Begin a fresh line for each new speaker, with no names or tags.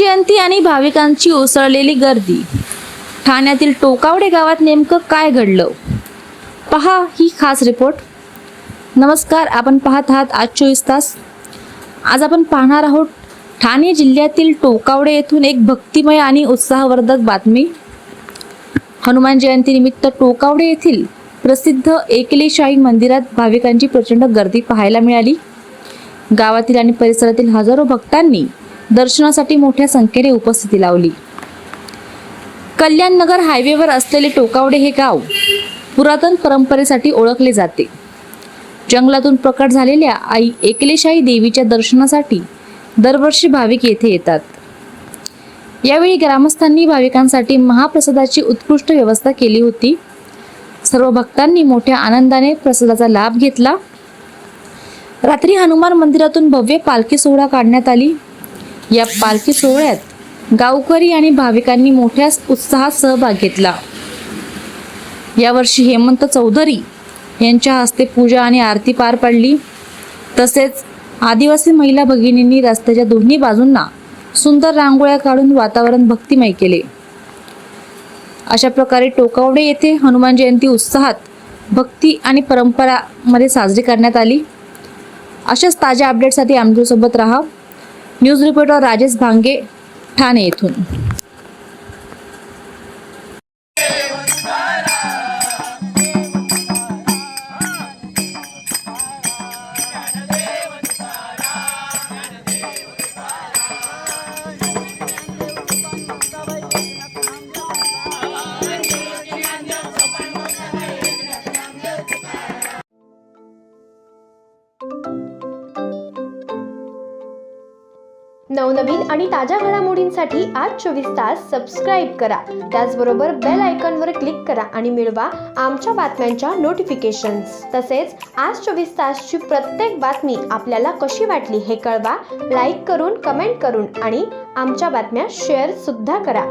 जयंती आणि भाविकांची उसळलेली गर्दी. ठाण्यातील टोकावडे गावात नेमकं काय घडलं, पहा ही खास रिपोर्ट. नमस्कार, आपण पाहत आहात आज 24 तास. आज आपण पाहणार आहोत ठाणे जिल्ह्यातील टोकावडे येथून एक भक्तिमय आणि उत्साहवर्धक बातमी. हनुमान जयंती निमित्त टोकावडे येथील प्रसिद्ध एकलेशाही मंदिरात भाविकांची प्रचंड गर्दी पाहायला मिळाली. गावातील आणि परिसरातील हजारो भक्तांनी दर्शनासाठी मोठ्या संख्येने उपस्थिती लावली. कल्याण नगर हायवेवर असलेले टोकावडे हे गाव पुरातन परंपरेसाठी ओळखले जाते. जंगलातून प्रकट झालेल्या आई एकलेशाही देवीच्या दर्शनासाठी दरवर्षी भाविक येथे येतात. यावेळी ग्रामस्थांनी भाविकांसाठी महाप्रसादाची उत्कृष्ट व्यवस्था केली होती. सर्व भक्तांनी मोठ्या आनंदाने प्रसादाचा लाभ घेतला. रात्री हनुमान मंदिरातून भव्य पालखी सोहळा काढण्यात आली. या पालखी सोहळ्यात गावकरी आणि भाविकांनी मोठ्या उत्साहात सहभाग घेतला. यावर्षी हेमंत चौधरी यांच्या हस्ते पूजा आणि आरती पार पडली. तसेच आदिवासी महिला भगिनींनी रस्त्याच्या दोन्ही बाजूंना सुंदर रांगोळ्या काढून वातावरण भक्तिमय केले. अशा प्रकारे टोकावडे येथे हनुमान जयंती उत्साहात, भक्ती आणि परंपरामध्ये साजरी करण्यात आली. अशाच ताज्या अपडेटसाठी आमच्यासोबत राहा. न्यूज रिपोर्टर राजेश भांगे, ठाणे येथून.
नवनवीन आणि ताज्या घडामोडींसाठी आज 24 तास सबस्क्राईब करा. त्याचबरोबर बेल आयकॉनवर क्लिक करा आणि मिळवा आमच्या बातम्यांच्या नोटिफिकेशन्स. तसेच आज 24 तासची प्रत्येक बातमी आपल्याला कशी वाटली हे कळवा. लाईक करून, कमेंट करून आणि आमच्या बातम्या शेअर सुद्धा करा.